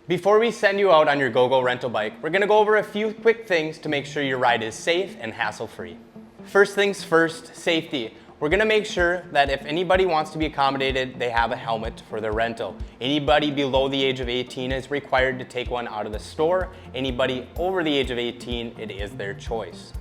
Before we send you out on your GoGo rental bike, we're gonna go over a few quick things to make sure your ride is safe and hassle-free. First things first, safety. We're gonna make sure that if anybody wants to be accommodated, they have a helmet for their rental. Anybody below the age of 18 is required to take one out of the store. Anybody over the age of 18, it is their choice.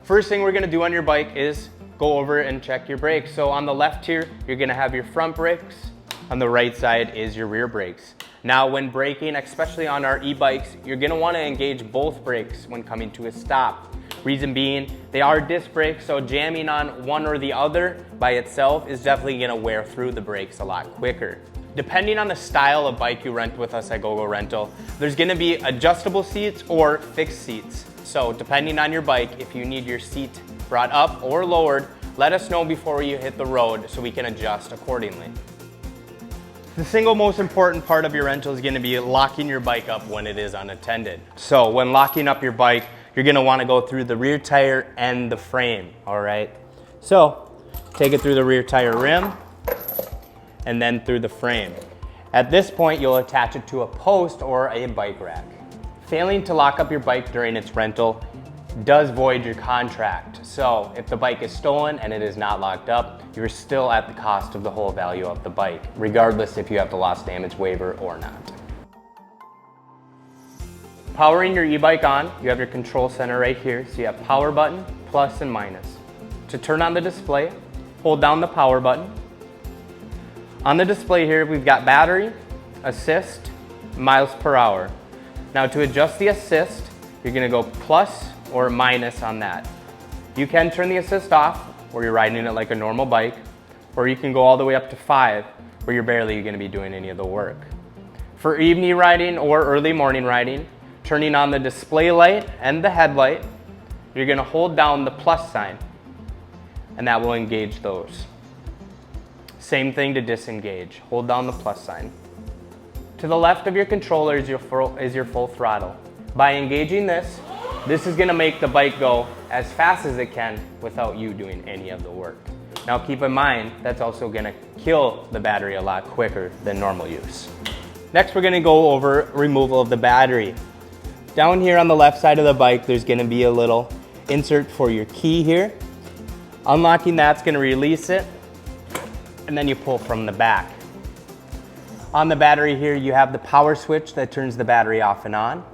First thing we're gonna do on your bike is go over and check your brakes. So on the left here, you're gonna have your front brakes. On the right side is your rear brakes. Now when braking, especially on our e-bikes, you're gonna wanna engage both brakes when coming to a stop. Reason being, they are disc brakes, so jamming on one or the other by itself is definitely gonna wear through the brakes a lot quicker. Depending on the style of bike you rent with us at GoGo Rental, there's gonna be adjustable seats or fixed seats. So depending on your bike, if you need your seat brought up or lowered, let us know before you hit the road so we can adjust accordingly. The single most important part of your rental is going to be locking your bike up when it is unattended. So when locking up your bike, you're going to want to go through the rear tire and the frame, all right? So take it through the rear tire rim and then through the frame. At this point, you'll attach it to a post or a bike rack. Failing to lock up your bike during its rental does void your contract. So if the bike is stolen and it is not locked up, you're still at the cost of the whole value of the bike, regardless if you have the loss damage waiver or not. Powering your e-bike on, you have your control center right here. So you have power button, plus and minus. To turn on the display, hold down the power button. On the display here, we've got battery, assist, miles per hour. Now to adjust the assist, you're gonna go plus or minus on that. You can turn the assist off where you're riding it like a normal bike, or you can go all the way up to 5 where you're barely gonna be doing any of the work. For evening riding or early morning riding, turning on the display light and the headlight, you're gonna hold down the plus sign and that will engage those. Same thing to disengage, hold down the plus sign. To the left of your controller is your full throttle. By engaging this is gonna make the bike go as fast as it can without you doing any of the work. Now keep in mind, that's also gonna kill the battery a lot quicker than normal use. Next, we're gonna go over removal of the battery. Down here on the left side of the bike, there's gonna be a little insert for your key here. Unlocking that's gonna release it, and then you pull from the back. On the battery here, you have the power switch that turns the battery off and on.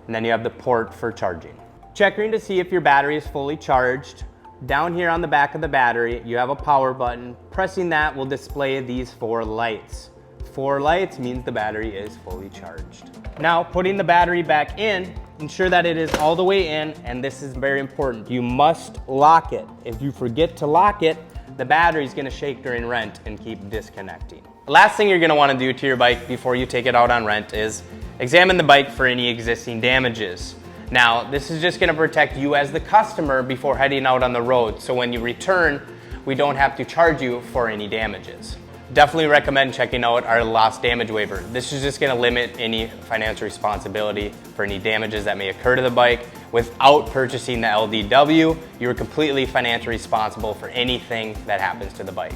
And then you have the port for charging. Checking to see if your battery is fully charged. Down here on the back of the battery, you have a power button. Pressing that will display these 4 lights. 4 lights means the battery is fully charged. Now, putting the battery back in, ensure that it is all the way in, and this is very important. You must lock it. If you forget to lock it, the battery is gonna shake during rent and keep disconnecting. The last thing you're gonna wanna do to your bike before you take it out on rent is examine the bike for any existing damages. Now, this is just gonna protect you as the customer before heading out on the road, so when you return, we don't have to charge you for any damages. Definitely recommend checking out our loss damage waiver. This is just gonna limit any financial responsibility for any damages that may occur to the bike. Without purchasing the LDW, you're completely financially responsible for anything that happens to the bike.